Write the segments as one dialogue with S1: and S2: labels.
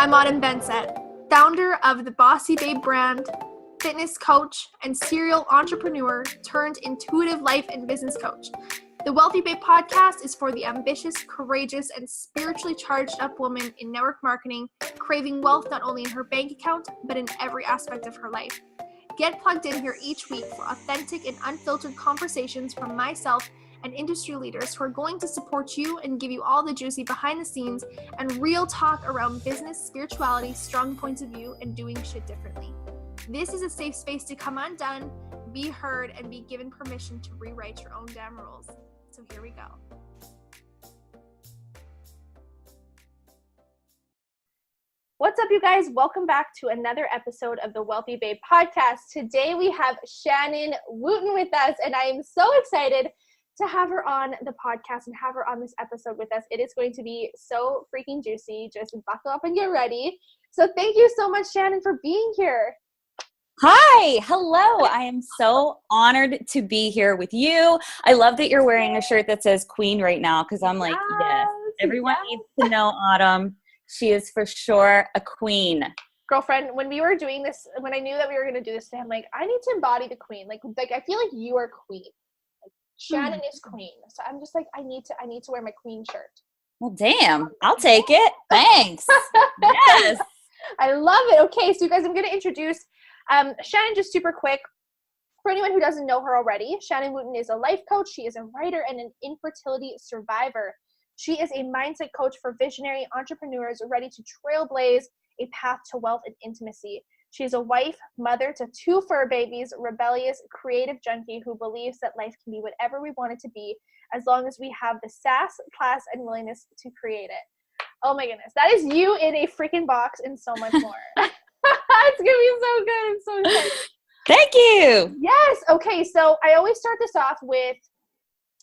S1: I'm Autumn Bensett, founder of the Bossy Babe brand, fitness coach, and serial entrepreneur turned intuitive life and business coach. The Wealthy Babe podcast is for the ambitious, courageous, and spiritually charged up woman in network marketing, craving wealth not only in her bank account, but in every aspect of her life. Get plugged in here each week for authentic and unfiltered conversations from myself and industry leaders who are going to support you and give you all the juicy behind the scenes and real talk around business, spirituality, strong points of view, and doing shit differently. This is a safe space to come undone, be heard, and be given permission to rewrite your own damn rules. So here we go. What's up, you guys? Welcome back to another episode of the Wealthy Babe podcast. Today we have Shannon Wooten with us, and I am so excited to have her on the podcast and have her on this episode with us. It is going to be so freaking juicy. Just buckle up and get ready. So thank you so much, Shannon, for being here.
S2: Hi. Hello. I am so honored to be here with you. I love that you're wearing a shirt that says Queen right now because I'm like, yes, everyone needs to know Autumn. She is for sure a queen.
S1: Girlfriend, when we were doing this, when I knew that we were going to do this today, I'm like, I need to embody the queen. Like I feel like you are queen. Like Shannon is queen. So I'm just like, I need to wear my queen shirt.
S2: Well, damn. I'll take it. Thanks. Yes.
S1: I love it. Okay. So you guys, I'm going to introduce Shannon just super quick. For anyone who doesn't know her already, Shannon Wooten is a life coach. She is a writer and an infertility survivor. She is a mindset coach for visionary entrepreneurs ready to trailblaze a path to wealth and intimacy. She is a wife, mother to 2 fur babies, rebellious, creative junkie who believes that life can be whatever we want it to be as long as we have the sass, class, and willingness to create it. Oh my goodness. That is you in a freaking box and so much more. It's going to be so good. I'm so excited.
S2: Thank you.
S1: Yes. Okay. So I always start this off with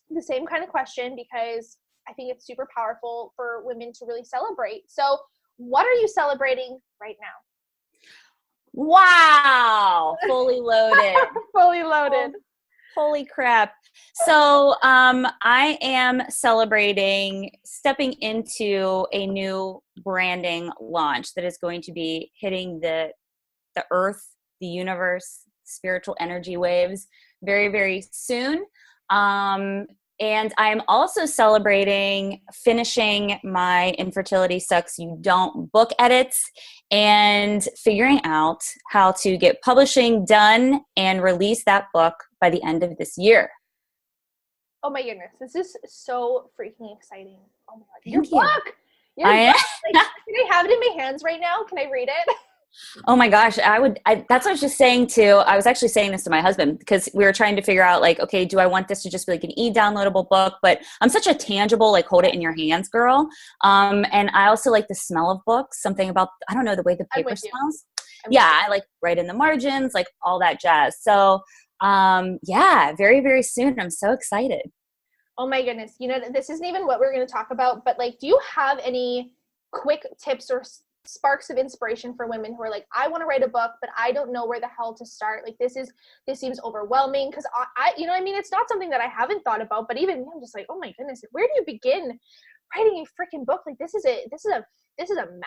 S1: the same kind of question because I think it's super powerful for women to really celebrate. So what are you celebrating right now?
S2: Wow. Fully loaded.
S1: Fully loaded.
S2: Holy crap. So I am celebrating stepping into a new branding launch that is going to be hitting the earth, the universe, spiritual energy waves very, very soon. And I'm also celebrating finishing my Infertility Sucks You Don't book edits and figuring out how to get publishing done and release that book by the end of this year.
S1: Oh my goodness. This is so freaking exciting. Oh my God.
S2: Thank
S1: Your
S2: you.
S1: book! Your book! Like, can I have it in my hands right now? Can I read it?
S2: Oh my gosh, that's what I was just saying too. I was actually saying this to my husband because we were trying to figure out like, okay, do I want this to just be like an e-downloadable book? But I'm such a tangible, like hold it in your hands girl. And I also like the smell of books, something about, I don't know, the way the paper smells. Yeah, I like write in the margins, like all that jazz. So yeah, very, very soon. I'm so excited.
S1: Oh my goodness. You know, this isn't even what we're going to talk about, but like, do you have any quick tips or sparks of inspiration for women who are like, I want to write a book, but I don't know where the hell to start. Like this seems overwhelming. Cause I you know what I mean? It's not something that I haven't thought about, but even I'm just like, oh my goodness, where do you begin writing a freaking book? Like this is a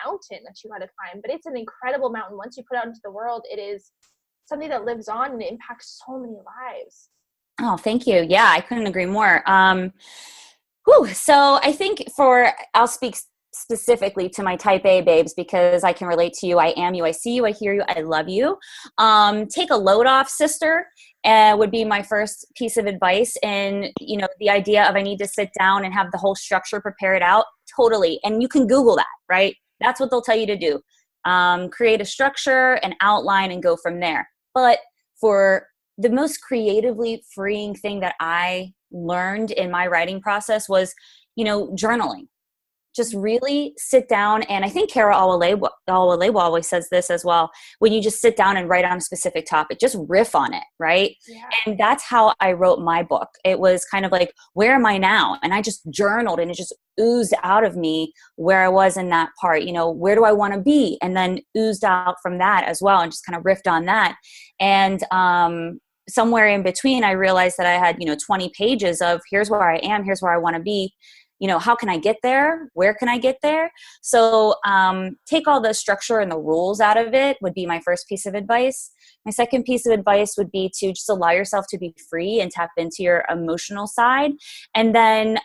S1: mountain that you got to climb, but it's an incredible mountain. Once you put out into the world, it is something that lives on and it impacts so many lives.
S2: Oh, thank you. Yeah, I couldn't agree more. So I think I'll speak specifically to my type A babes because I can relate to you. I am you. I see you. I hear you. I love you. Take a load off, sister, would be my first piece of advice. And, you know, the idea of I need to sit down and have the whole structure prepared out. Totally. And you can Google that, right? That's what they'll tell you to do. Create a structure, an outline, and go from there. But for the most creatively freeing thing that I learned in my writing process was, you know, journaling. Just really sit down. And I think Kara Awalewa always says this as well. When you just sit down and write on a specific topic, just riff on it, right? Yeah. And that's how I wrote my book. It was kind of like, where am I now? And I just journaled and it just oozed out of me where I was in that part. You know, where do I want to be? And then oozed out from that as well and just kind of riffed on that. And somewhere in between, I realized that I had, 20 pages of here's where I am, here's where I want to be. how can I get there? Where can I get there? So take all the structure and the rules out of it would be my first piece of advice. My second piece of advice would be to just allow yourself to be free and tap into your emotional side. And then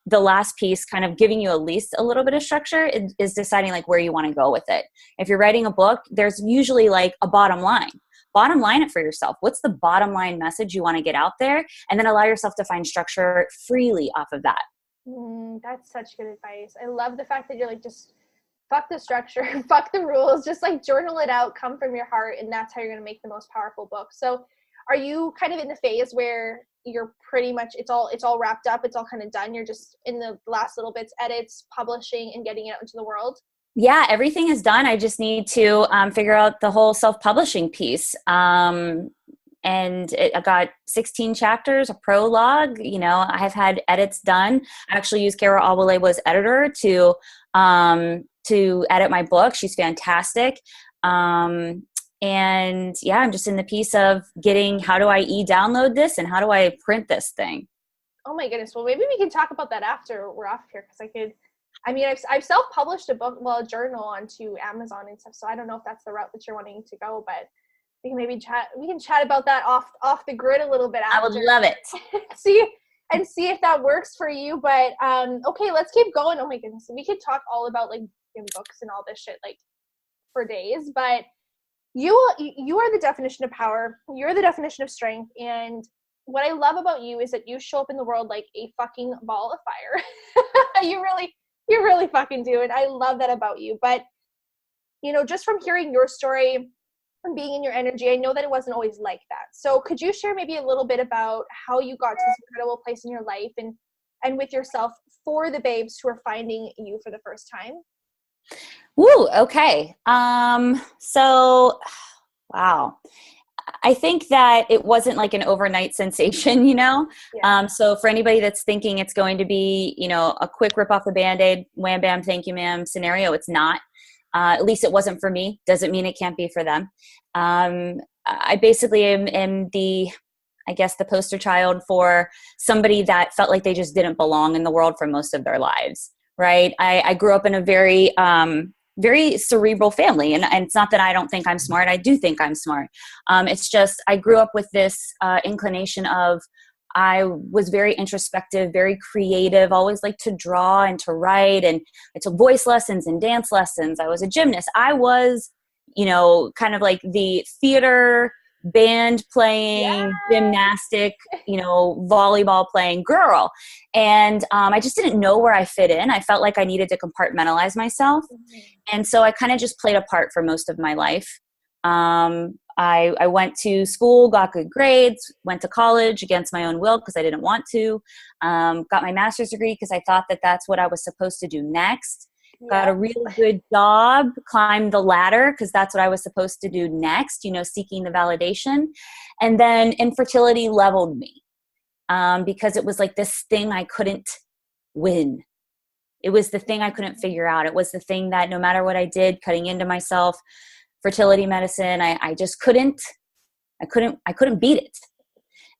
S2: the last piece, kind of giving you at least a little bit of structure, is deciding like where you want to go with it. If you're writing a book, there's usually like a bottom line. Bottom line it for yourself. What's the bottom line message you want to get out there? And then allow yourself to find structure freely off of that.
S1: That's such good advice. I love the fact that you're like, just fuck the structure, fuck the rules, just like journal it out, come from your heart, and that's how you're going to make the most powerful book. So are you kind of in the phase where you're pretty much, it's all wrapped up, it's all kind of done, you're just in the last little bits, edits, publishing, and getting it out into the world?
S2: Yeah, everything is done. I just need to figure out the whole self-publishing piece. I got 16 chapters, a prologue. I've had edits done. I actually used Kara Awalewa's editor to edit my book. She's fantastic. And yeah, I'm just in the piece of getting, how do I e-download this and how do I print this thing?
S1: Oh my goodness. Well, maybe we can talk about that after we're off here, because I've self-published a journal onto Amazon and stuff, so I don't know if that's the route that you're wanting to go, but we can maybe chat about that off the grid a little bit after.
S2: I would love it.
S1: see if that works for you. But okay, let's keep going. Oh my goodness, we could talk all about like books and all this shit like for days, but you are the definition of power. You're the definition of strength, and what I love about you is that you show up in the world like a fucking ball of fire. You really fucking do it. I love that about you. But just from hearing your story, from being in your energy, I know that it wasn't always like that. So could you share maybe a little bit about how you got to this incredible place in your life and with yourself for the babes who are finding you for the first time?
S2: Woo, okay. So, wow. I think that it wasn't like an overnight sensation,
S1: Yeah.
S2: So for anybody that's thinking it's going to be, a quick rip off the Band-Aid, wham, bam, thank you, ma'am scenario, it's not. At least it wasn't for me. Doesn't mean it can't be for them. I basically am the poster child for somebody that felt like they just didn't belong in the world for most of their lives, right? I grew up in a very, very cerebral family. And it's not that I don't think I'm smart. I do think I'm smart. It's just I grew up with this inclination of, I was very introspective, very creative, always liked to draw and to write. And I took voice lessons and dance lessons. I was a gymnast. I was, kind of like the theater, band playing, gymnastic, volleyball playing girl. And I just didn't know where I fit in. I felt like I needed to compartmentalize myself. And so I kind of just played a part for most of my life. I went to school, got good grades, went to college against my own will because I didn't want to, got my master's degree because I thought that that's what I was supposed to do next, got a really good job, climbed the ladder because that's what I was supposed to do next, seeking the validation. And then infertility leveled me because it was like this thing I couldn't win. It was the thing I couldn't figure out. It was the thing that no matter what I did, cutting into myself, fertility medicine, I just couldn't beat it.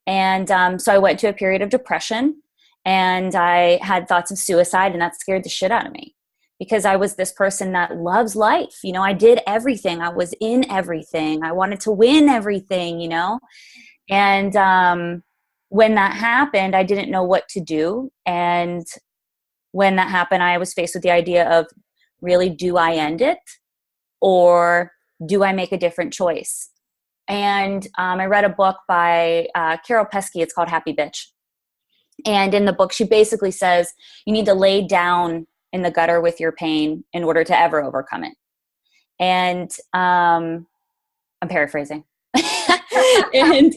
S2: And so I went to a period of depression and I had thoughts of suicide, and that scared the shit out of me because I was this person that loves life. I did everything. I was in everything. I wanted to win everything, and when that happened, I didn't know what to do. And when that happened, I was faced with the idea of, really, do I end it or do I make a different choice? And I read a book by Carol Pesky. It's called Happy Bitch. And in the book, she basically says you need to lay down in the gutter with your pain in order to ever overcome it. And I'm paraphrasing. and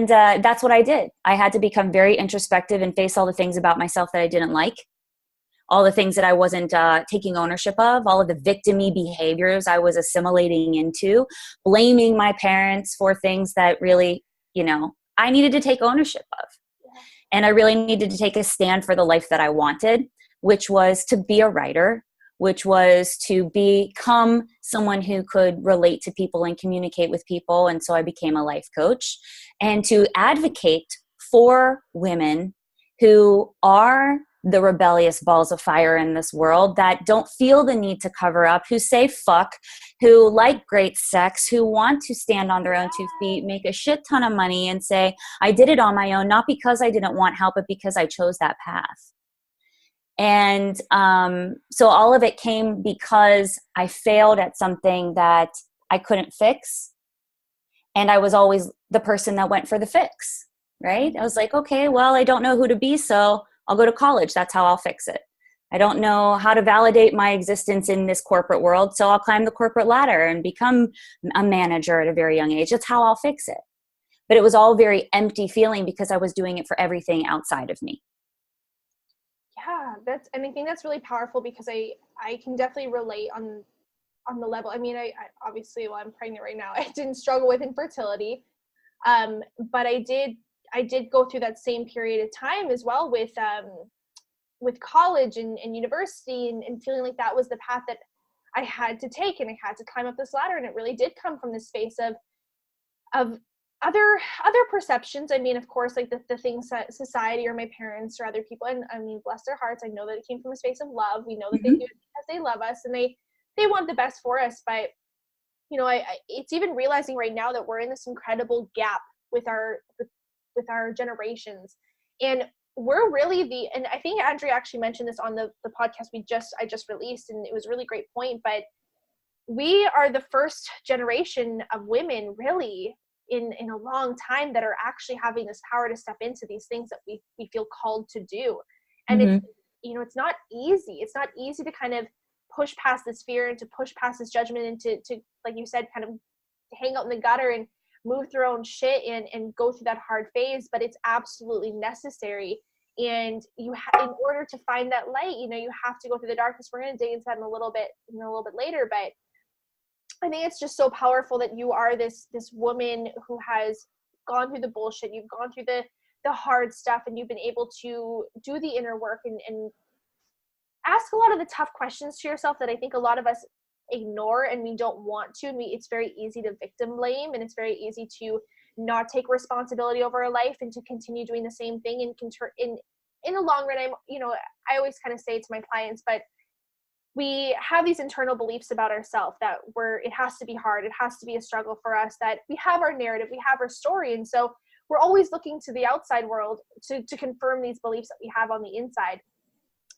S2: that's what I did. I had to become very introspective and face all the things about myself that I didn't like. All the things that I wasn't taking ownership of, all of the victim-y behaviors I was assimilating into, blaming my parents for things that really, I needed to take ownership of. And I really needed to take a stand for the life that I wanted, which was to be a writer, which was to become someone who could relate to people and communicate with people. And so I became a life coach, and to advocate for women who are the rebellious balls of fire in this world, that don't feel the need to cover up, who say fuck, who like great sex, who want to stand on their own 2 feet, make a shit ton of money and say, I did it on my own, not because I didn't want help, but because I chose that path. And so all of it came because I failed at something that I couldn't fix. And I was always the person that went for the fix, right? I was like, okay, well, I don't know who to be, so I'll go to college. That's how I'll fix it. I don't know how to validate my existence in this corporate world, so I'll climb the corporate ladder and become a manager at a very young age. That's how I'll fix it. But it was all very empty feeling because I was doing it for everything outside of me.
S1: Yeah, and I think that's really powerful because I can definitely relate on the level. I mean, I obviously, well, I'm pregnant right now. I didn't struggle with infertility, but I did go through that same period of time as well with college and university and feeling like that was the path that I had to take, and I had to climb up this ladder. And it really did come from this space of other perceptions. I mean, of course, like the things that society or my parents or other people, and I mean, bless their hearts, I know that it came from a space of love. We know that they do it because they love us and they want the best for us. But you know, it's even realizing right now that we're in this incredible gap with our generations, and we're really and I think Andrea actually mentioned this on the podcast I just released, and it was a really great point. But we are the first generation of women really in a long time that are actually having this power to step into these things that we feel called to do. And it's, you know, it's not easy. It's not easy to kind of push past this fear and to push past this judgment and to like you said, kind of hang out in the gutter and move through our own shit and go through that hard phase, but it's absolutely necessary. And in order to find that light, you know, you have to go through the darkness. We're going to dig into that in a little bit later, but I think it's just so powerful that you are this woman who has gone through the bullshit. You've gone through the hard stuff, and you've been able to do the inner work and ask a lot of the tough questions to yourself that I think a lot of us ignore and we don't want to. And it's very easy to victim blame, and it's very easy to not take responsibility over our life and to continue doing the same thing. And in the long run, I always kind of say to my clients, but we have these internal beliefs about ourselves that it has to be hard. It has to be a struggle for us, that we have our narrative, we have our story. And so we're always looking to the outside world to confirm these beliefs that we have on the inside.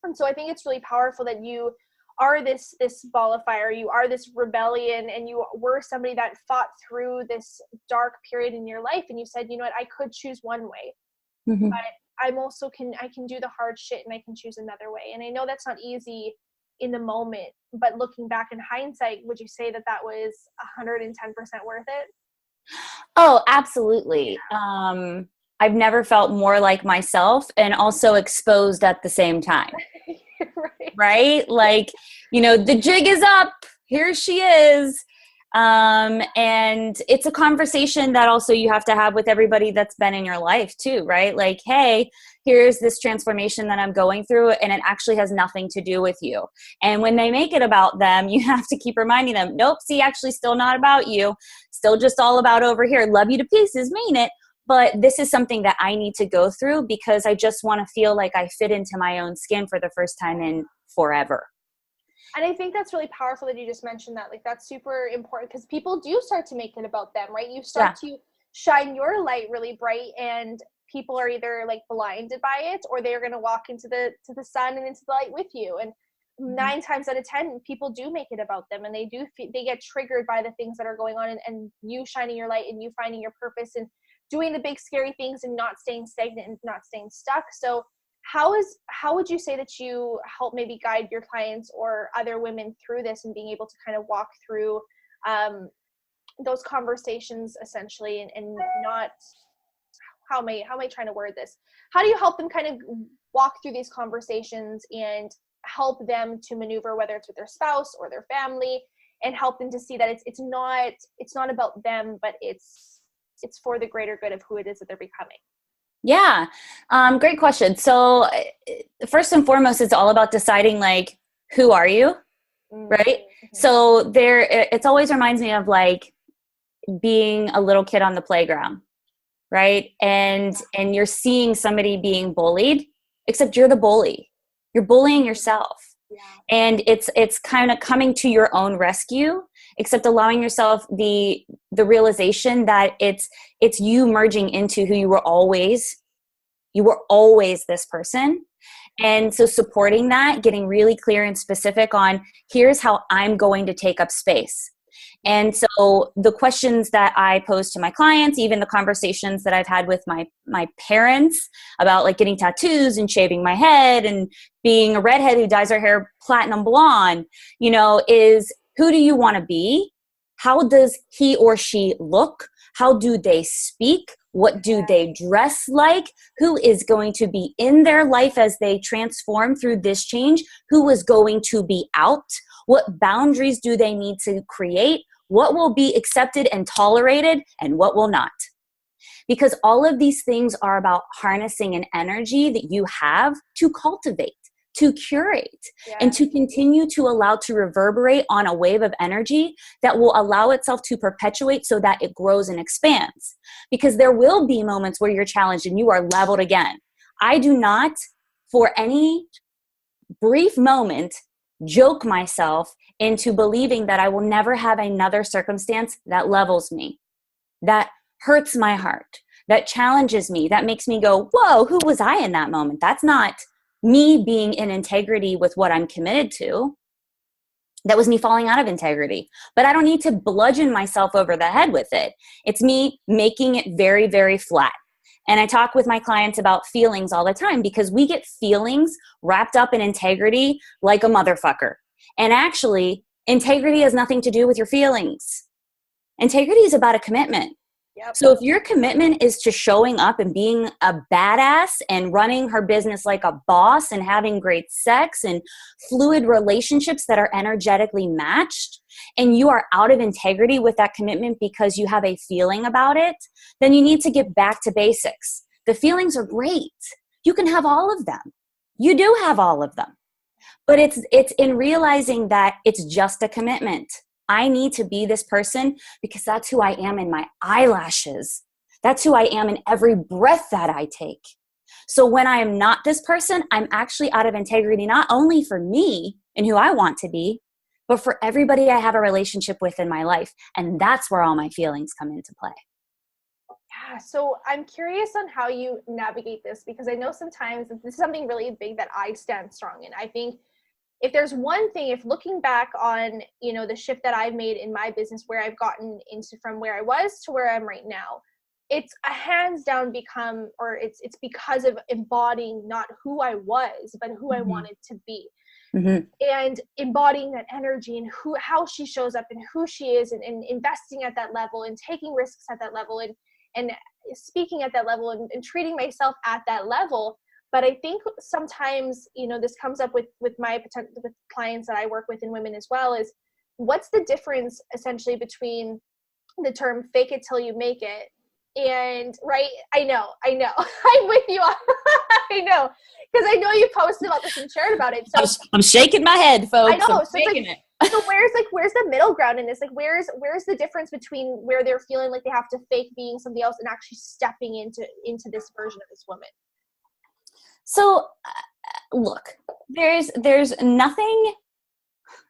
S1: And so I think it's really powerful that you are this ball of fire, you are this rebellion, and you were somebody that fought through this dark period in your life. And you said, you know what, I could choose one way, but I can do the hard shit and I can choose another way. And I know that's not easy in the moment, but looking back in hindsight, would you say that was 110% worth it?
S2: Oh, absolutely. I've never felt more like myself and also exposed at the same time. Right? Like, you know, the jig is up. Here she is. And it's a conversation that also you have to have with everybody that's been in your life too, right? Like, hey, here's this transformation that I'm going through, and it actually has nothing to do with you. And when they make it about them, you have to keep reminding them, nope, see, actually still not about you. Still just all about over here. Love you to pieces, mean it. But this is something that I need to go through because I just want to feel like I fit into my own skin for the first time in forever.
S1: And I think that's really powerful that you just mentioned that. Like, that's super important because people do start to make it about them, right? You start to shine your light really bright, and people are either like blinded by it, or they're going to walk into the sun and into the light with you. And 9 times out of 10, people do make it about them, and they get triggered by the things that are going on, and you shining your light and you finding your purpose and doing the big scary things and not staying stagnant and not staying stuck. So how would you say that you help maybe guide your clients or other women through this and being able to kind of walk through those conversations essentially, and not, how am I trying to word this? How do you help them kind of walk through these conversations and help them to maneuver, whether it's with their spouse or their family, and help them to see that it's not about them, but it's for the greater good of who it is that they're becoming?
S2: Yeah. Great question. So first and foremost, it's all about deciding, like, who are you? Right. Mm-hmm. So it always reminds me of like being a little kid on the playground. right? And you're seeing somebody being bullied, except you're the bully. You're bullying yourself.
S1: Yeah.
S2: And it's kind of coming to your own rescue, except allowing yourself the realization that it's you merging into who you were always. You were always this person. And so supporting that, getting really clear and specific on here's how I'm going to take up space. And so the questions that I pose to my clients, even the conversations that I've had with my parents about like getting tattoos and shaving my head and being a redhead who dyes her hair platinum blonde, you know, is who do you want to be? How does he or she look? How do they speak? What do they dress like? Who is going to be in their life as they transform through this change? Who is going to be out? What boundaries do they need to create? What will be accepted and tolerated and what will not? Because all of these things are about harnessing an energy that you have to cultivate, to curate, and to continue to allow to reverberate on a wave of energy that will allow itself to perpetuate so that it grows and expands. Because there will be moments where you're challenged and you are leveled again. I do not, for any brief moment, joke myself into believing that I will never have another circumstance that levels me, that hurts my heart, that challenges me, that makes me go, whoa, who was I in that moment? That's not me being in integrity with what I'm committed to. That was me falling out of integrity. But I don't need to bludgeon myself over the head with it. It's me making it very, very flat. And I talk with my clients about feelings all the time because we get feelings wrapped up in integrity like a motherfucker. And actually, integrity has nothing to do with your feelings. Integrity is about a commitment.
S1: Yep.
S2: So if your commitment is to showing up and being a badass and running her business like a boss and having great sex and fluid relationships that are energetically matched, and you are out of integrity with that commitment because you have a feeling about it, then you need to get back to basics. The feelings are great. You can have all of them. You do have all of them. But it's in realizing that it's just a commitment. I need to be this person because that's who I am in my eyelashes. That's who I am in every breath that I take. So when I am not this person, I'm actually out of integrity, not only for me and who I want to be, but for everybody I have a relationship with in my life. And that's where all my feelings come into play.
S1: Yeah, so I'm curious on how you navigate this because I know sometimes this is something really big that I stand strong in. I think if there's one thing, if looking back on, you know, the shift that I've made in my business where I've gotten into from where I was to where I'm right now, it's a hands down it's because of embodying not who I was, but who I wanted to be. Mm-hmm. And embodying that energy and how she shows up and who she is and investing at that level and taking risks at that level and speaking at that level and treating myself at that level. But I think sometimes, you know, this comes up with clients that I work with and women as well is what's the difference essentially between the term fake it till you make it and right. I know I'm with you. I know. Because I know you posted about this and shared about it. So
S2: I'm shaking my head, folks.
S1: I know.
S2: I'm shaking
S1: it.
S2: it.
S1: So where's the middle ground in this? Like where's the difference between where they're feeling like they have to fake being somebody else and actually stepping into this version of this woman?
S2: So look, there's nothing.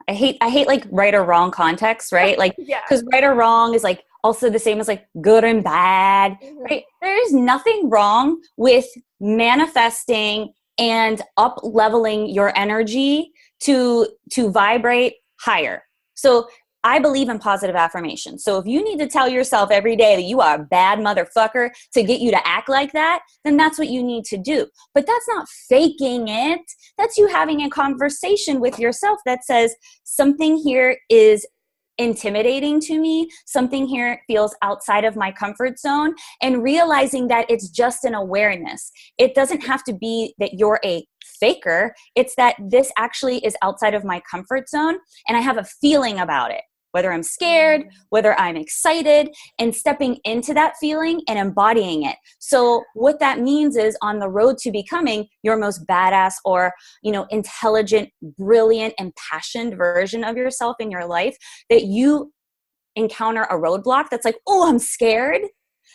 S2: I hate like right or wrong context, right? Like, because right or wrong is like also the same as like good and bad, right? There's nothing wrong with manifesting and up leveling your energy to vibrate higher. So I believe in positive affirmation. So if you need to tell yourself every day that you are a bad motherfucker to get you to act like that, then that's what you need to do. But that's not faking it. That's you having a conversation with yourself that says something here is intimidating to me. Something here feels outside of my comfort zone, and realizing that it's just an awareness. It doesn't have to be that you're a faker. It's that this actually is outside of my comfort zone and I have a feeling about it, whether I'm scared, whether I'm excited, and stepping into that feeling and embodying it. So what that means is on the road to becoming your most badass or, you know, intelligent, brilliant, impassioned version of yourself in your life, that you encounter a roadblock that's like, oh, I'm scared.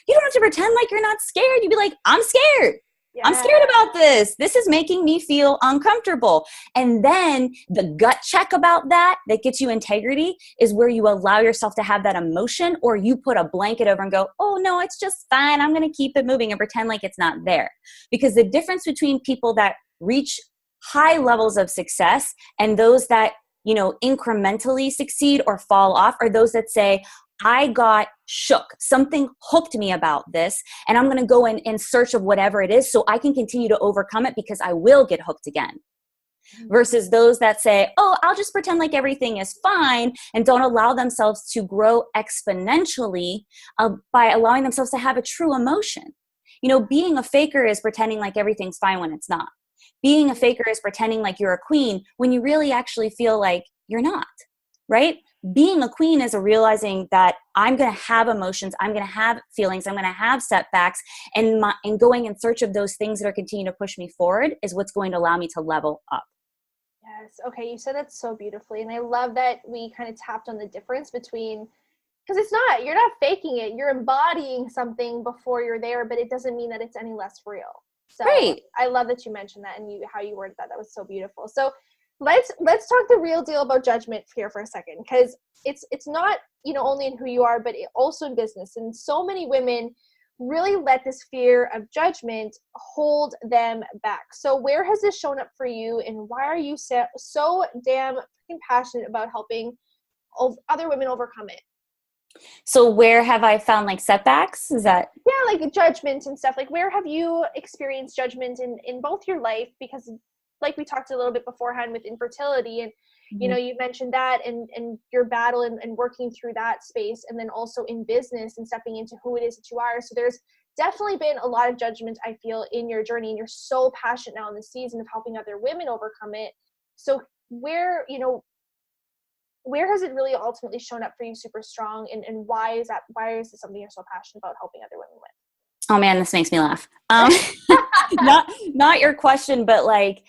S2: You don't have to pretend like you're not scared. You'd be like, I'm scared. I'm scared about this. This is making me feel uncomfortable. And then the gut check about that gets you integrity is where you allow yourself to have that emotion, or you put a blanket over and go, oh no, it's just fine. I'm going to keep it moving and pretend like it's not there. Because the difference between people that reach high levels of success and those that, incrementally succeed or fall off are those that say, I got shook. Something hooked me about this, and I'm going to go in search of whatever it is so I can continue to overcome it because I will get hooked again. Versus those that say, oh, I'll just pretend like everything is fine and don't allow themselves to grow exponentially by allowing themselves to have a true emotion. Being a faker is pretending like everything's fine when it's not. Being a faker is pretending like you're a queen when you really actually feel like you're not, right? Being a queen is realizing that I'm going to have emotions, I'm going to have feelings, I'm going to have setbacks, and going in search of those things that are continuing to push me forward is what's going to allow me to level up.
S1: Yes. Okay. You said that so beautifully. And I love that we kind of tapped on the difference between, because you're not faking it. You're embodying something before you're there, but it doesn't mean that it's any less real. So
S2: right.
S1: I love that you mentioned that and how you worded that. That was so beautiful. So let's talk the real deal about judgment here for a second, because it's not, only in who you are, but also in business. And so many women really let this fear of judgment hold them back. So where has this shown up for you, and why are you so damn freaking passionate about helping other women overcome it?
S2: So where have I found like setbacks? Is that?
S1: Yeah, like judgment and stuff. Like where have you experienced judgment in both your life? Because like we talked a little bit beforehand with infertility, and you mentioned that and your battle and working through that space, and then also in business and stepping into who it is that you are. So there's definitely been a lot of judgment, I feel, in your journey, and you're so passionate now in the season of helping other women overcome it. So where has it really ultimately shown up for you super strong, and why is this something you're so passionate about helping other women with?
S2: Oh man, this makes me laugh. Not your question, but like,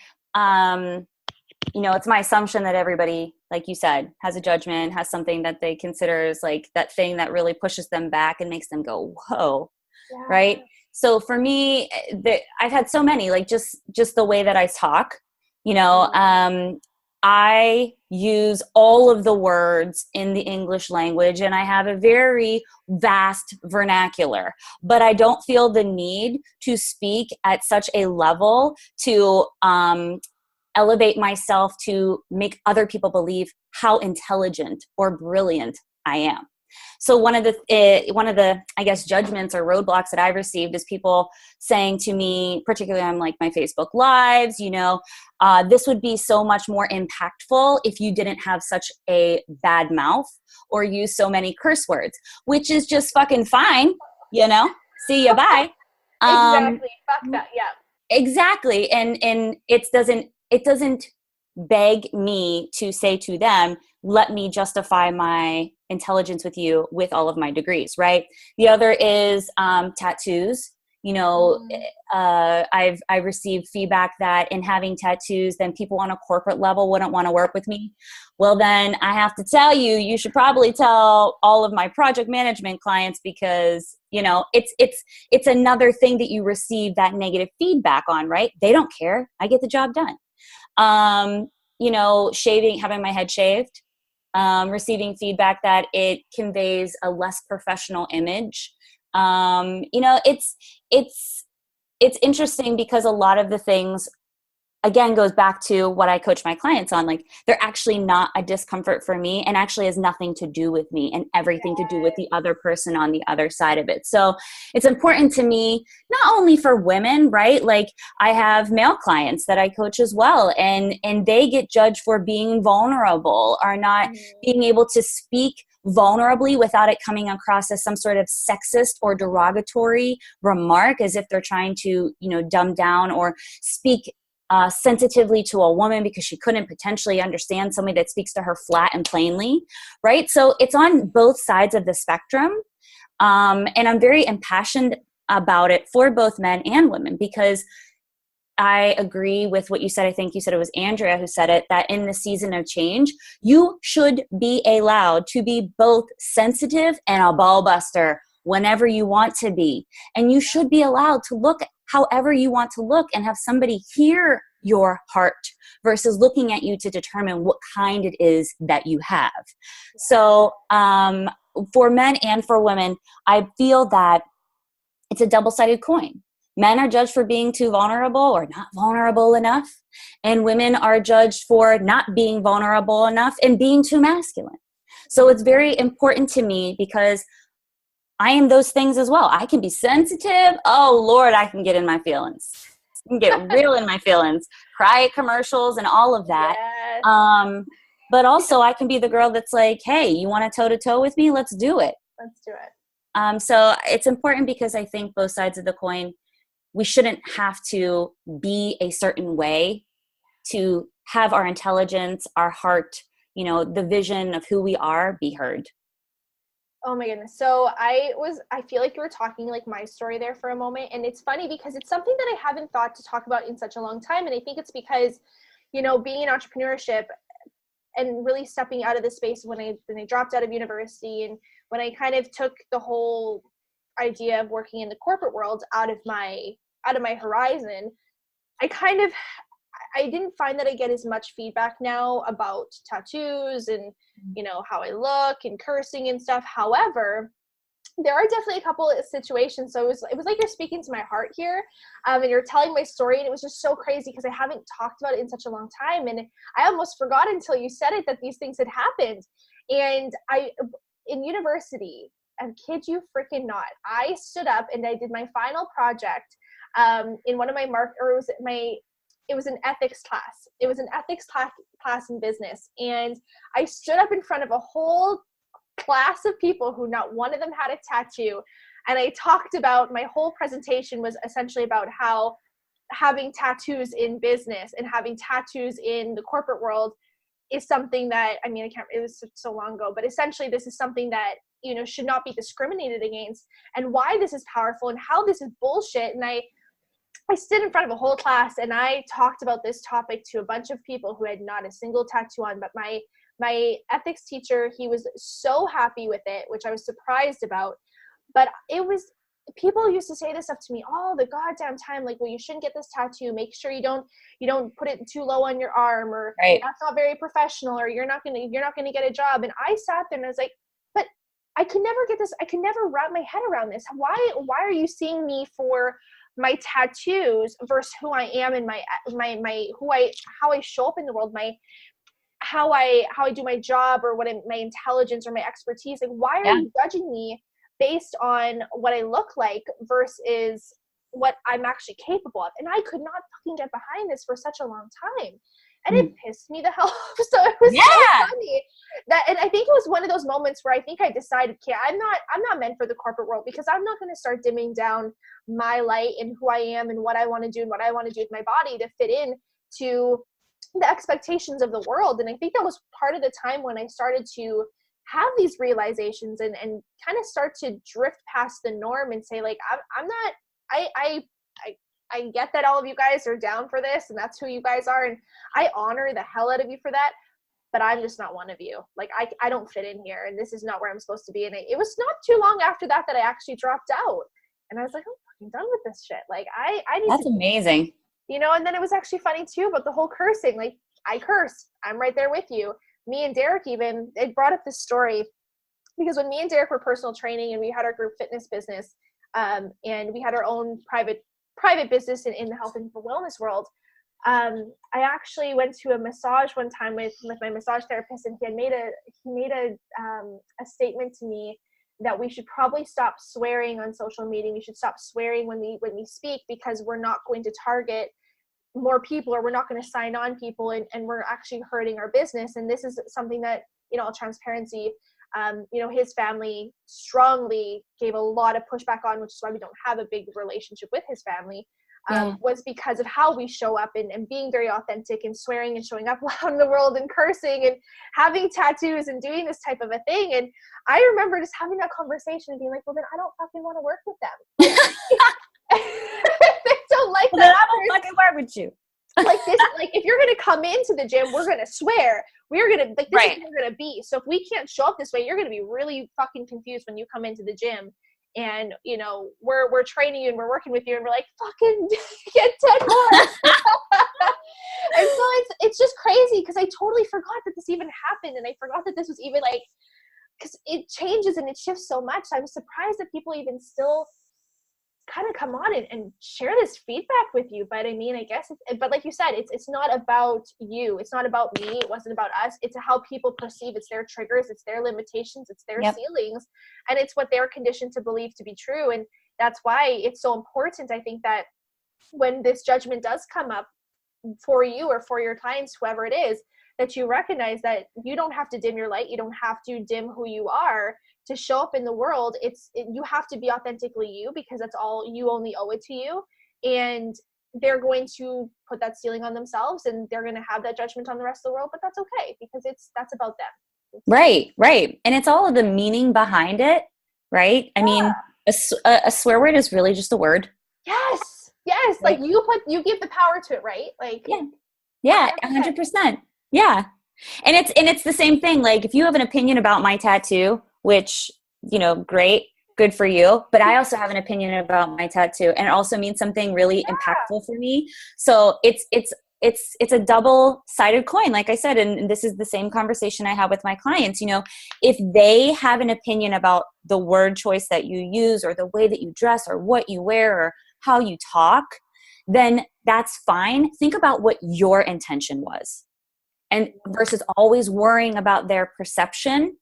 S2: it's my assumption that everybody, like you said, has a judgment, has something that they consider is like that thing that really pushes them back and makes them go, whoa. Yeah. Right. So for me, I've had so many, like just the way that I talk, I use all of the words in the English language, and I have a very vast vernacular, but I don't feel the need to speak at such a level to elevate myself to make other people believe how intelligent or brilliant I am. So one of the I guess judgments or roadblocks that I've received is people saying to me, particularly on like my Facebook lives, this would be so much more impactful if you didn't have such a bad mouth or use so many curse words, which is just fucking fine, see ya, bye.
S1: Exactly. Fuck that. Yeah.
S2: Exactly. And it doesn't beg me to say to them, let me justify my intelligence with you with all of my degrees, right? The other is tattoos. I've received feedback that in having tattoos, then people on a corporate level wouldn't want to work with me. Well, then I have to tell you, you should probably tell all of my project management clients, because it's another thing that you receive that negative feedback on, right? They don't care. I get the job done. Having my head shaved, receiving feedback that it conveys a less professional image. It's interesting because a lot of the things, again, goes back to what I coach my clients on. Like, they're actually not a discomfort for me, and actually has nothing to do with me and everything to do with the other person on the other side of it. So it's important to me, not only for women, right? Like, I have male clients that I coach as well, and they get judged for being vulnerable or not being able to speak vulnerably without it coming across as some sort of sexist or derogatory remark, as if they're trying to, dumb down or speak sensitively to a woman because she couldn't potentially understand somebody that speaks to her flat and plainly, right? So it's on both sides of the spectrum. And I'm very impassioned about it for both men and women, because I agree with what you said. I think you said it was Andrea who said it, that in the season of change, you should be allowed to be both sensitive and a ball buster whenever you want to be. And you should be allowed to look however you want to look and have somebody hear your heart versus looking at you to determine what kind it is that you have. So for men and for women, I feel that it's a double-sided coin. Men are judged for being too vulnerable or not vulnerable enough, and women are judged for not being vulnerable enough and being too masculine. So it's very important to me because I am those things as well. I can be sensitive. Oh, Lord, I can get in my feelings. I can get real in my feelings, cry at commercials and all of that. Yes. But also I can be the girl that's like, hey, you want to toe-to-toe with me? Let's do it.
S1: Let's do it.
S2: So it's important because I think both sides of the coin, we shouldn't have to be a certain way to have our intelligence, our heart, the vision of who we are be heard.
S1: Oh my goodness. So I feel like you were talking like my story there for a moment. And it's funny because it's something that I haven't thought to talk about in such a long time. And I think it's because, being in entrepreneurship and really stepping out of the space when I dropped out of university and when I kind of took the whole idea of working in the corporate world out of my horizon, I didn't find that I get as much feedback now about tattoos and, how I look and cursing and stuff. However, there are definitely a couple of situations. So it was like you're speaking to my heart here, and you're telling my story, and it was just so crazy because I haven't talked about it in such a long time. And I almost forgot until you said it that these things had happened. And in university, I kid you freaking not, I stood up and I did my final project in one of my it was an ethics class. It was an ethics class in business. And I stood up in front of a whole class of people who not one of them had a tattoo. And I talked about, my whole presentation was essentially about how having tattoos in business and having tattoos in the corporate world is something that, it was so long ago, but essentially this is something that, should not be discriminated against, and why this is powerful and how this is bullshit. And I stood in front of a whole class and I talked about this topic to a bunch of people who had not a single tattoo on, but my ethics teacher, he was so happy with it, which I was surprised about. But people used to say this stuff to me all the goddamn time, like, well, you shouldn't get this tattoo. Make sure you don't put it too low on your arm, or right, that's not very professional, or you're not gonna get a job. And I sat there and I was like, but I could never get this. I could never wrap my head around this. Why are you seeing me for my tattoos versus who I am and how I show up in the world, how I do my job, or my intelligence or my expertise? Like, why are you judging me based on what I look like versus what I'm actually capable of? And I could not fucking get behind this for such a long time. And it pissed me the hell off. So it was so funny and I think it was one of those moments where I think I decided, okay, I'm not meant for the corporate world, because I'm not going to start dimming down my light and who I am and what I want to do and what I want to do with my body to fit in to the expectations of the world. And I think that was part of the time when I started to have these realizations and kind of start to drift past the norm and say, like, I get that all of you guys are down for this and that's who you guys are, and I honor the hell out of you for that, but I'm just not one of you. Like, I don't fit in here, and this is not where I'm supposed to be. And it was not too long after that I actually dropped out, and I was like, I'm fucking done with this shit. Like, I need
S2: That's amazing.
S1: And then it was actually funny too about the whole cursing. Like, I curse. I'm right there with you. Me and Derek even, it brought up this story because when me and Derek were personal training and we had our group fitness business, and we had our own private business in the health and wellness world, I actually went to a massage one time with my massage therapist, and he made a statement to me that we should probably stop swearing on social media. We should stop swearing when we speak, because we're not going to target more people, or we're not going to sign on people, and we're actually hurting our business. And this is something that, all transparency, his family strongly gave a lot of pushback on, which is why we don't have a big relationship with his family, was because of how we show up and being very authentic and swearing and showing up loud in the world and cursing and having tattoos and doing this type of a thing. And I remember just having that conversation and being like, well, then I don't fucking want to work with them. They don't like
S2: well,
S1: that.
S2: Then I don't fucking work with you.
S1: Like this, like, if you're gonna come into the gym, we're gonna swear. We're gonna, like, this is what we're gonna be. So if we can't show up this way, you're gonna be really fucking confused when you come into the gym. and we're training you and we're working with you and we're like, fucking get 10 more. And so it's just crazy because I totally forgot that this even happened, and I forgot that this was even like, because it changes and it shifts so much. I'm surprised that people even still kind of come on and share this feedback with you. But I mean, I guess but like you said, it's not about you, it's not about me, it wasn't about us. It's how people perceive, it's their triggers, it's their limitations, it's their ceilings, and it's what they're conditioned to believe to be true. And that's why it's so important, I think, that when this judgment does come up for you or for your clients, whoever it is, that you recognize that you don't have to dim your light, you don't have to dim who you are to show up in the world. You have to be authentically you, because that's all, you only owe it to you. And they're going to put that ceiling on themselves, and they're going to have that judgment on the rest of the world, but that's okay, because that's about them.
S2: Right. And it's all of the meaning behind it, right? I mean, a swear word is really just a word.
S1: Yes. Like you give the power to it, right? Like,
S2: yeah, 100%. Yeah. And it's the same thing. Like, if you have an opinion about my tattoo, which, great, good for you. But I also have an opinion about my tattoo, and it also means something really impactful for me. So it's a double-sided coin, like I said, and this is the same conversation I have with my clients. If they have an opinion about the word choice that you use, or the way that you dress, or what you wear, or how you talk, then that's fine. Think about what your intention was, and versus always worrying about their perception,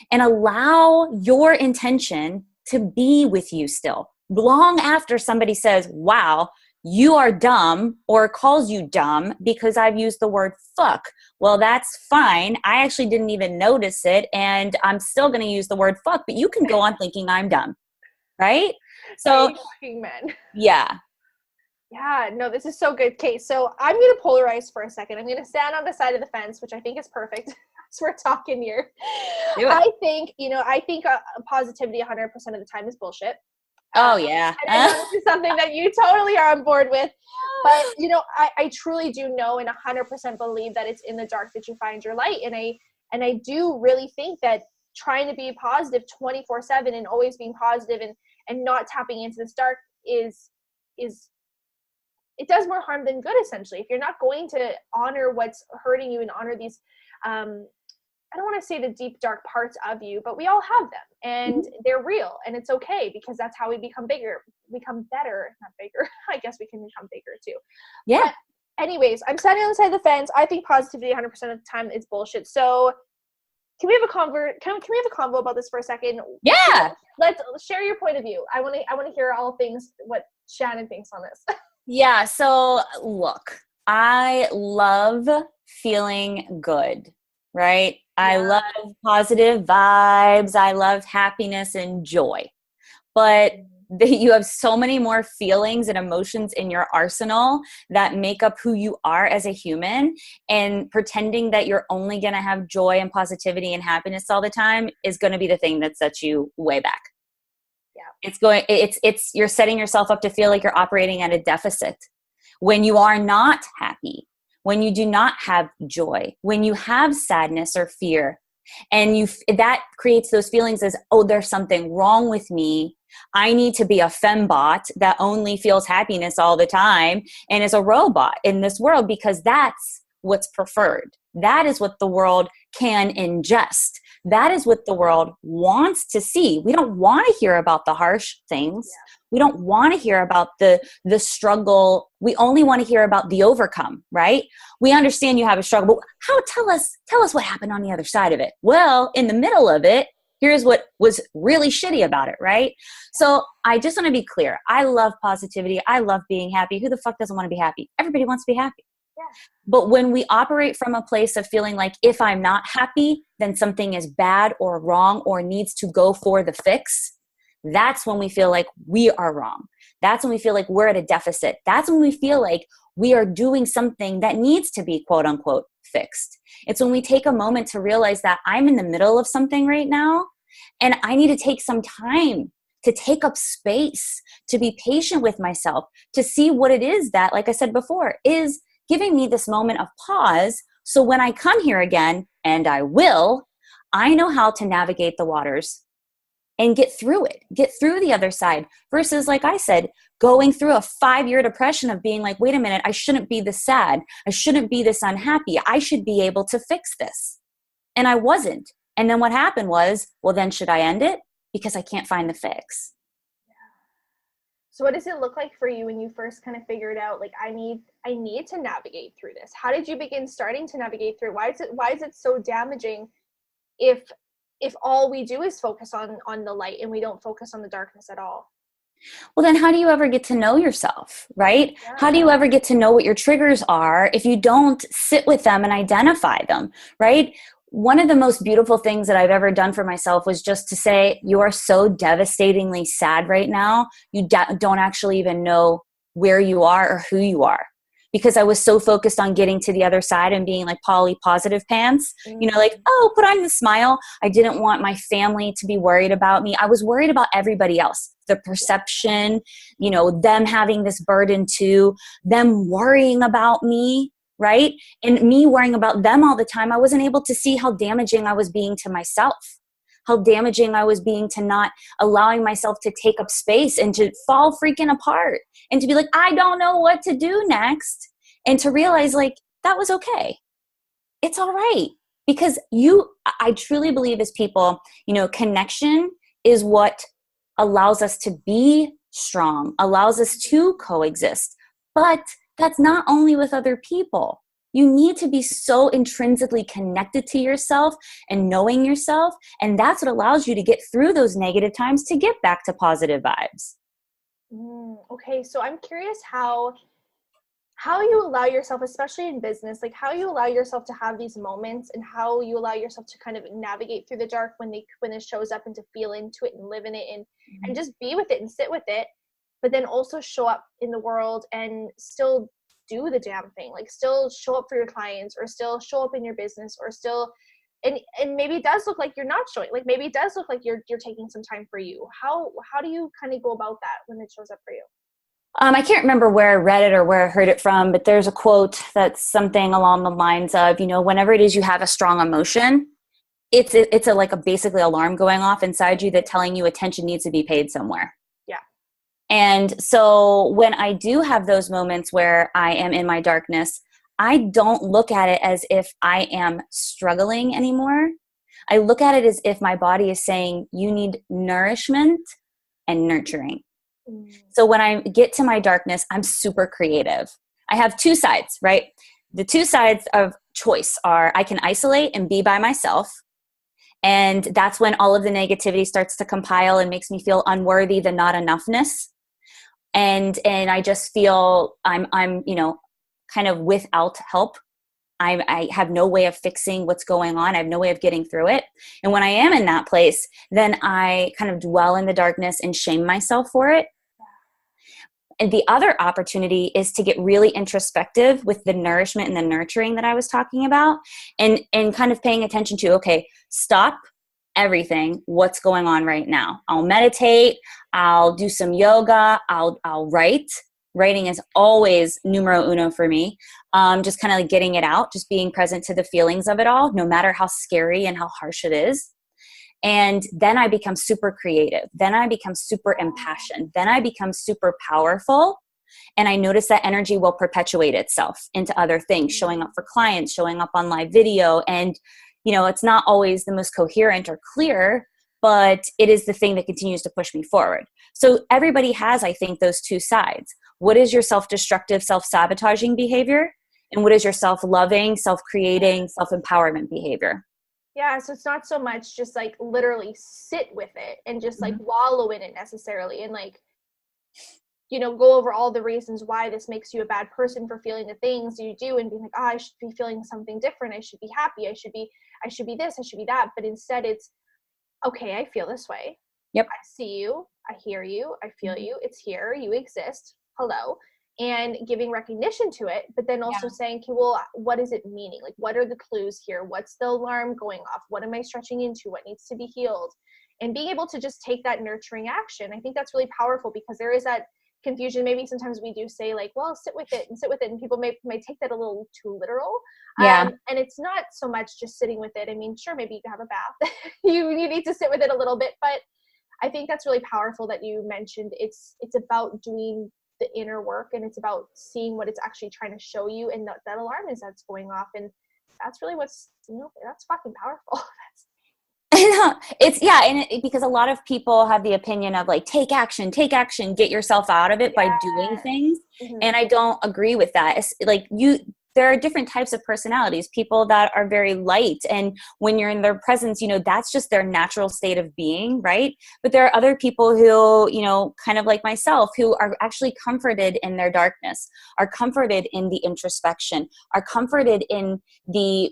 S2: and allow your intention to be with you still long after somebody says, wow, you are dumb, or calls you dumb because I've used the word fuck. Well, that's fine. I actually didn't even notice it, and I'm still going to use the word fuck, but you can go on thinking I'm dumb. Right? So,
S1: fucking men.
S2: Yeah.
S1: Yeah, no, this is so good. Okay, so I'm going to polarize for a second. I'm going to stand on the side of the fence, which I think is perfect as we're talking here. I think positivity 100% of the time is bullshit.
S2: Oh, yeah.
S1: And I know this is something that you totally are on board with. But, I truly do know and 100% believe that it's in the dark that you find your light. And I do really think that trying to be positive 24/7 and always being positive and not tapping into this dark is it does more harm than good, essentially. If you're not going to honor what's hurting you and honor these, I don't want to say the deep, dark parts of you, but we all have them, and they're real, and it's okay, because that's how we become better, not bigger. I guess we can become bigger too.
S2: Yeah.
S1: But anyways, I'm standing on the side of the fence. I think positivity 100% of the time is bullshit. So can we have a convo about this for a second?
S2: Yeah.
S1: Let's share your point of view. I want to hear all things, what Shannon thinks on this.
S2: Yeah. So look, I love feeling good, right? Yeah. I love positive vibes. I love happiness and joy. But you have so many more feelings and emotions in your arsenal that make up who you are as a human, and pretending that you're only going to have joy and positivity and happiness all the time is going to be the thing that sets you way back. Yeah. You're setting yourself up to feel like you're operating at a deficit when you are not happy, when you do not have joy, when you have sadness or fear, and that creates those feelings as, oh, there's something wrong with me. I need to be a fembot that only feels happiness all the time and is a robot in this world, because that's what's preferred. That is what the world can ingest. That is what the world wants to see. We don't want to hear about the harsh things. Yeah. We don't want to hear about the struggle. We only want to hear about the overcome, right? We understand you have a struggle, but tell us what happened on the other side of it. Well, in the middle of it, here's what was really shitty about it, right? So I just want to be clear. I love positivity. I love being happy. Who the fuck doesn't want to be happy? Everybody wants to be happy. Yeah. But when we operate from a place of feeling like if I'm not happy, then something is bad or wrong or needs to go for the fix, that's when we feel like we are wrong. That's when we feel like we're at a deficit. That's when we feel like we are doing something that needs to be quote unquote fixed. It's when we take a moment to realize that I'm in the middle of something right now, and I need to take some time to take up space, to be patient with myself, to see what it is that, like I said before, is giving me this moment of pause. So when I come here again, and I will, I know how to navigate the waters. and get through it, get through the other side, versus, like I said, going through a 5-year depression of being like, wait a minute, I shouldn't be this sad. I shouldn't be this unhappy. I should be able to fix this. And I wasn't. And then what happened was, well, then should I end it? Because I can't find the fix.
S1: So what does it look like for you when you first kind of figured out, like, I need to navigate through this? How did you begin starting to navigate through? Why is it so damaging if all we do is focus on the light and we don't focus on the darkness at all?
S2: Well, then how do you ever get to know yourself, right?
S1: Yeah.
S2: How do you ever get to know what your triggers are if you don't sit with them and identify them, right? One of the most beautiful things that I've ever done for myself was just to say, you are so devastatingly sad right now. You don't actually even know where you are or who you are. Because I was so focused on getting to the other side and being like Polly positive pants, like, oh, put on the smile. I didn't want my family to be worried about me. I was worried about everybody else, the perception, them having this burden too, them worrying about me, right? And me worrying about them all the time. I wasn't able to see how damaging I was being to myself, how damaging I was being to not allowing myself to take up space and to fall freaking apart and to be like, I don't know what to do next. And to realize, like, that was okay. It's all right. Because I truly believe as people, connection is what allows us to be strong, allows us to coexist. But that's not only with other people. You need to be so intrinsically connected to yourself and knowing yourself. And that's what allows you to get through those negative times to get back to positive vibes.
S1: Okay. So I'm curious how you allow yourself, especially in business, like how you allow yourself to have these moments and how you allow yourself to kind of navigate through the dark when it shows up, and to feel into it and live in it and just be with it and sit with it, but then also show up in the world and still do the damn thing, like still show up for your clients, or still show up in your business, or still, and maybe it does look like you're not showing, like maybe it does look like you're taking some time for you. How do you kind of go about that when it shows up for you?
S2: I can't remember where I read it or where I heard it from, but there's a quote that's something along the lines of, whenever it is you have a strong emotion, it's a basically alarm going off inside you that telling you attention needs to be paid somewhere.
S1: Yeah.
S2: And so when I do have those moments where I am in my darkness, I don't look at it as if I am struggling anymore. I look at it as if my body is saying, you need nourishment and nurturing. So when I get to my darkness, I'm super creative. I have two sides, right? The two sides of choice are I can isolate and be by myself. And that's when all of the negativity starts to compile and makes me feel unworthy, the not enoughness. And I just feel I'm kind of without help. I have no way of fixing what's going on. I have no way of getting through it. And when I am in that place, then I kind of dwell in the darkness and shame myself for it. And the other opportunity is to get really introspective with the nourishment and the nurturing that I was talking about, and kind of paying attention to, okay, stop everything. What's going on right now? I'll meditate. I'll do some yoga. I'll write. Writing is always numero uno for me. Just kind of like getting it out, just being present to the feelings of it all, no matter how scary and how harsh it is. And then I become super creative. Then I become super impassioned. Then I become super powerful. And I notice that energy will perpetuate itself into other things, showing up for clients, showing up on live video. And, it's not always the most coherent or clear, but it is the thing that continues to push me forward. So everybody has, I think, those two sides. What is your self-destructive, self-sabotaging behavior? And what is your self-loving, self-creating, self-empowerment behavior?
S1: Yeah, so it's not so much just like literally sit with it and just like wallow in it necessarily, and like, go over all the reasons why this makes you a bad person for feeling the things you do, and being like, I should be feeling something different. I should be happy. I should be this, I should be that. But instead it's, okay, I feel this way.
S2: Yep.
S1: I see you. I hear you. I feel you. It's here. You exist. Hello. And giving recognition to it, but then also saying, okay, well, what is it meaning? Like, what are the clues here? What's the alarm going off? What am I stretching into? What needs to be healed? And being able to just take that nurturing action. I think that's really powerful, because there is that confusion. Maybe sometimes we do say like, well, sit with it, and people may take that a little too literal. And it's not so much just sitting with it. I mean, sure, maybe you can have a bath. you need to sit with it a little bit, but I think that's really powerful that you mentioned it's about doing the inner work, and it's about seeing what it's actually trying to show you, and that alarm is that's going off, and that's really what's, that's fucking powerful.
S2: It's and because a lot of people have the opinion of like, take action, get yourself out of it by doing things.
S1: Mm-hmm.
S2: And I don't agree with that. It's like there are different types of personalities, people that are very light. And when you're in their presence, that's just their natural state of being, right? But there are other people who, kind of like myself, who are actually comforted in their darkness, are comforted in the introspection, are comforted in the,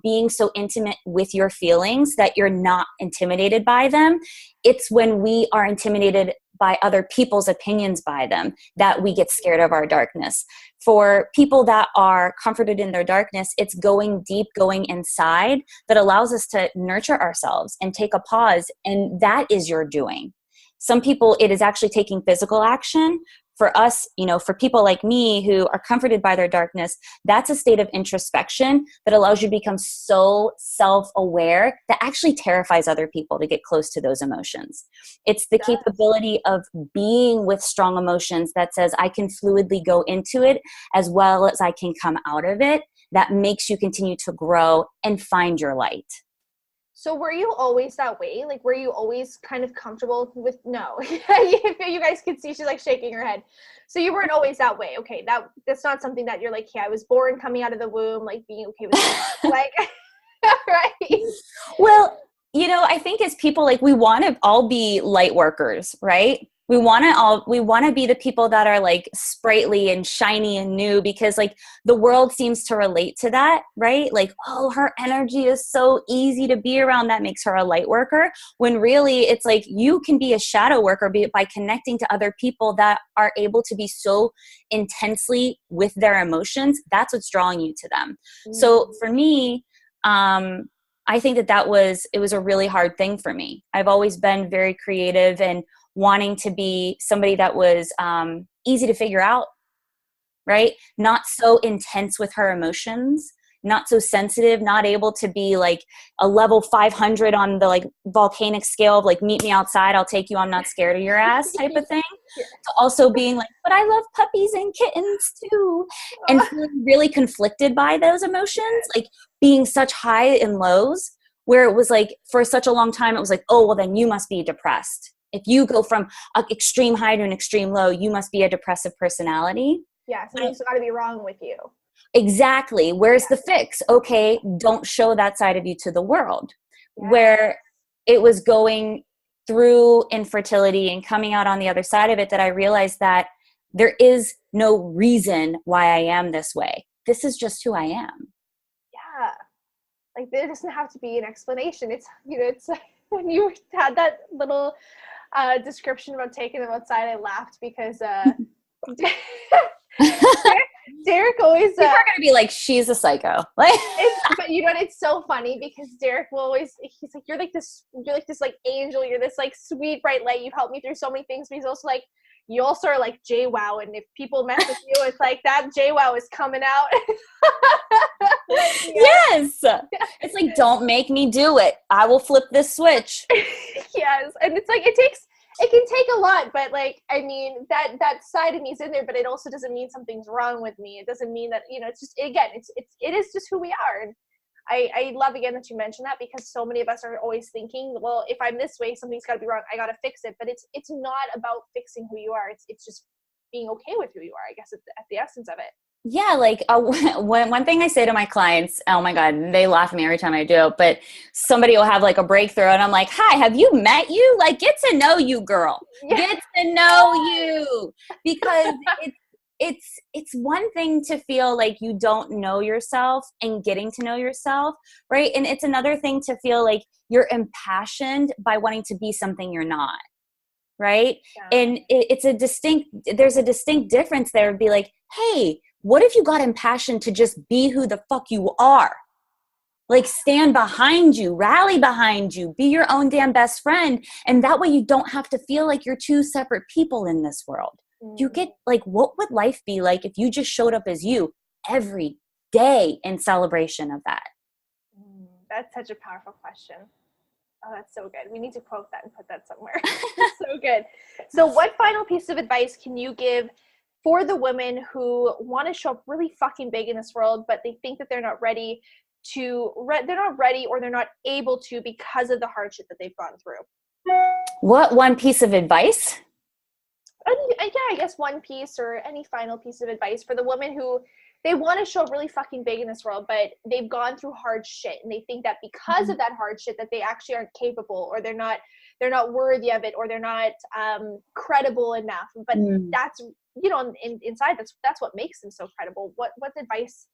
S2: being so intimate with your feelings that you're not intimidated by them. It's when we are intimidated by other people's opinions by them that we get scared of our darkness. For people that are comforted in their darkness, it's going deep, going inside that allows us to nurture ourselves and take a pause. And that is your doing. Some people, it is actually taking physical action. For us, for people like me who are comforted by their darkness, that's a state of introspection that allows you to become so self-aware that actually terrifies other people to get close to those emotions. It's the capability of being with strong emotions that says I can fluidly go into it as well as I can come out of it, that makes you continue to grow and find your light.
S1: So were you always that way? Like, were you always kind of comfortable with, no, if you guys could see, she's like shaking her head. So you weren't always that way. Okay. That's not something that you're like, I was born coming out of the womb, like being okay with it. Like, right.
S2: Well, I think as people, like, we want to all be light workers, right? We want to be the people that are like sprightly and shiny and new, because like the world seems to relate to that, right? Like, oh, her energy is so easy to be around. That makes her a light worker. When really it's like you can be a shadow worker by connecting to other people that are able to be so intensely with their emotions. That's what's drawing you to them. Mm-hmm. So for me, I think it was a really hard thing for me. I've always been very creative and wanting to be somebody that was easy to figure out, right? Not so intense with her emotions, not so sensitive, not able to be like a level 500 on the like volcanic scale of like, meet me outside, I'll take you, I'm not scared of your ass type of thing. Yeah. To also being like, but I love puppies and kittens too. And feeling really conflicted by those emotions, like being such high and lows, where it was like, for such a long time, it was like, oh, well then you must be depressed. If you go from an extreme high to an extreme low, you must be a depressive personality.
S1: Yeah, something's got to be wrong with you.
S2: Exactly. Where's the fix? Okay, don't show that side of you to the world. Yeah. Where it was going through infertility and coming out on the other side of it, that I realized that there is no reason why I am this way. This is just who I am.
S1: Yeah. Like, there doesn't have to be an explanation. It's, it's when you had that little description about taking them outside, I laughed because Derek always
S2: people are gonna be like, she's a psycho. Like,
S1: but you know what? It's so funny because Derek will always, he's like, you're like this like angel, you're this like sweet bright light, you've helped me through so many things. But he's also like, you also are like JWoww, and if people mess with you, it's like that JWoww is coming out.
S2: Yes. It's like, don't make me do it. I will flip this switch.
S1: Yes. And it's like, it can take a lot, but like, I mean, that side of me is in there, but it also doesn't mean something's wrong with me. It doesn't mean that, it's just, again, it is just who we are. And I love again that you mentioned that, because so many of us are always thinking, well, if I'm this way, something's got to be wrong. I got to fix it. But it's not about fixing who you are. It's just being okay with who you are, I guess, at the essence of it.
S2: Yeah, like one thing I say to my clients, oh my God, they laugh at me every time I do, but somebody will have like a breakthrough and I'm like, hi, have you met you? Like, get to know you, girl. Yeah. Get to know you. Because it's one thing to feel like you don't know yourself and getting to know yourself, right? And it's another thing to feel like you're impassioned by wanting to be something you're not, right? Yeah. And there's a distinct difference there. It'd be like, hey, what if you got impassioned to just be who the fuck you are? Like, stand behind you, rally behind you, be your own damn best friend. And that way you don't have to feel like you're two separate people in this world. You get like, what would life be like if you just showed up as you every day in celebration of that?
S1: That's such a powerful question. Oh, that's so good. We need to quote that and put that somewhere. So good. So what final piece of advice can you give for the women who want to show up really fucking big in this world, but they think that they're not ready or they're not able to because of the hardship that they've gone through?
S2: What one piece of advice?
S1: I guess one piece or any final piece of advice for the women who they want to show up really fucking big in this world, but they've gone through hard shit and they think that because of that hard shit that they actually aren't capable, or they're not worthy of it, or they're not credible enough. But that's, inside that's what makes them so credible. What advice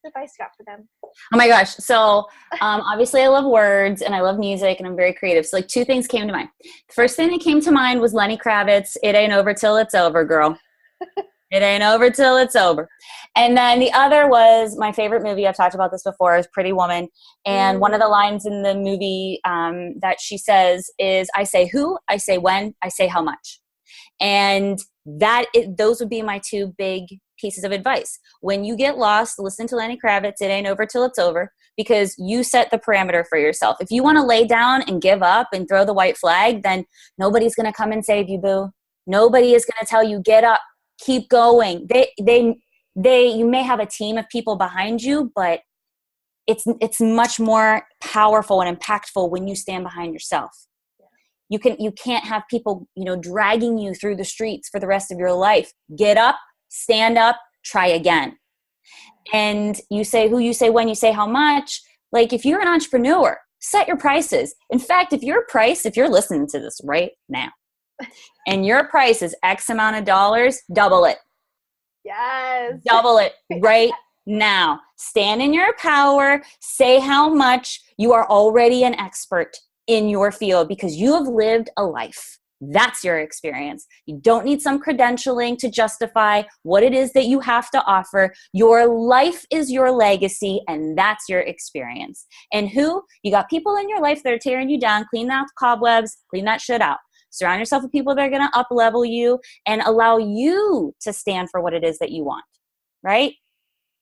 S1: you got for them?
S2: Oh my gosh. So obviously I love words and I love music and I'm very creative. So like two things came to mind. The first thing that came to mind was Lenny Kravitz. It ain't over till it's over, girl. It ain't over till it's over. And then the other was my favorite movie. I've talked about this before, is Pretty Woman. And one of the lines in the movie that she says is, I say who, I say when, I say how much. And those would be my two big pieces of advice. When you get lost, listen to Lenny Kravitz, It Ain't Over Till It's Over, because you set the parameter for yourself. If you want to lay down and give up and throw the white flag, then nobody's going to come and save you, boo. Nobody is going to tell you, get up, keep going. You may have a team of people behind you, but it's much more powerful and impactful when you stand behind yourself. You can't have people, dragging you through the streets for the rest of your life. Get up, stand up, try again. And you say who, you say when, you say how much. Like if you're an entrepreneur, set your prices. In fact, if you're listening to this right now and your price is X amount of dollars, double it.
S1: Yes.
S2: Double it right now. Stand in your power. Say how much. You are already an expert in your field because you have lived a life. That's your experience. You don't need some credentialing to justify what it is that you have to offer. Your life is your legacy, and that's your experience. And you got people in your life that are tearing you down. Clean out the cobwebs, clean that shit out. Surround yourself with people that are going to up-level you and allow you to stand for what it is that you want. Right?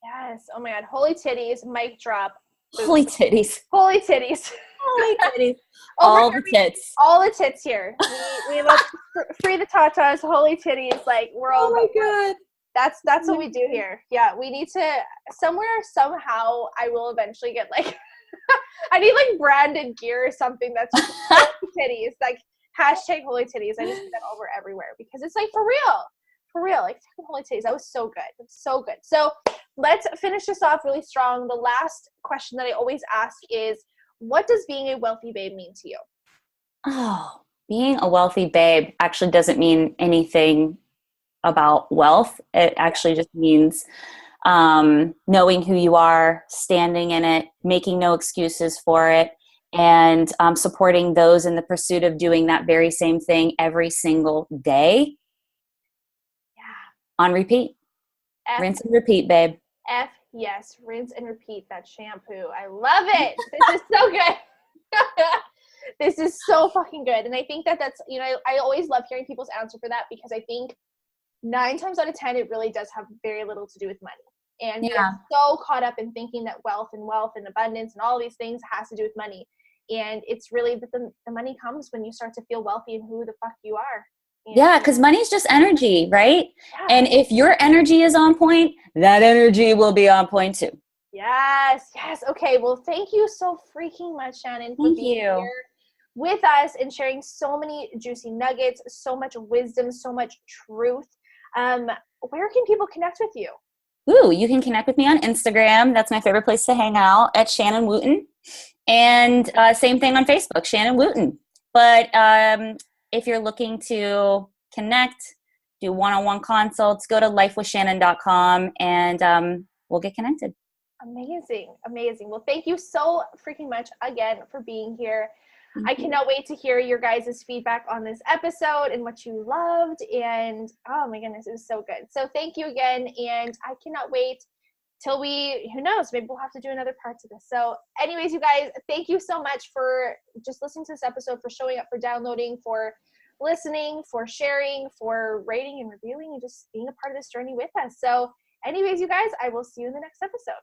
S1: Yes. Oh my God. Holy titties. Mic drop.
S2: Holy titties.
S1: Holy titties.
S2: Holy titties. All the tits.
S1: All the tits here. We love free the tatas, holy titties. Like we're all.
S2: Oh my God.
S1: That's what we do here. Yeah. We need to somehow I will eventually get like, I need like branded gear or something that's just holy titties. Like hashtag holy titties. I just do that over everywhere because it's like for real, like holy titties. That was so good. It's so good. So let's finish this off really strong. The last question that I always ask is, what does being a wealthy babe mean to you?
S2: Oh, being a wealthy babe actually doesn't mean anything about wealth. It actually just means knowing who you are, standing in it, making no excuses for it, and supporting those in the pursuit of doing that very same thing every single day. Yeah. On repeat. Rinse and repeat, babe.
S1: Yes, rinse and repeat that shampoo. I love it. This is so good. This is so fucking good. And I think that's, I always love hearing people's answer for that because I think 9 times out of 10, it really does have very little to do with money. And we get so caught up in thinking that wealth and abundance and all these things has to do with money. And it's really that the money comes when you start to feel wealthy and who the fuck you are.
S2: Yeah, because money's just energy, right? Yeah. And if your energy is on point, that energy will be on point too.
S1: Yes. Okay, well, thank you so freaking much, Shannon, for being here with us and sharing so many juicy nuggets, so much wisdom, so much truth. Where can people connect with you?
S2: Ooh, you can connect with me on Instagram. That's my favorite place to hang out, at Shannon Wooten. And same thing on Facebook, Shannon Wooten. But if you're looking to connect, do one-on-one consults, go to lifewithshannon.com and we'll get connected.
S1: Amazing. Well, thank you so freaking much again for being here. I cannot wait to hear your guys' feedback on this episode and what you loved. And oh my goodness, it was so good. So thank you again. And I cannot wait till who knows, maybe we'll have to do another part to this. So anyways, you guys, thank you so much for just listening to this episode, for showing up, for downloading, for listening, for sharing, for rating and reviewing, and just being a part of this journey with us. So anyways, you guys, I will see you in the next episode.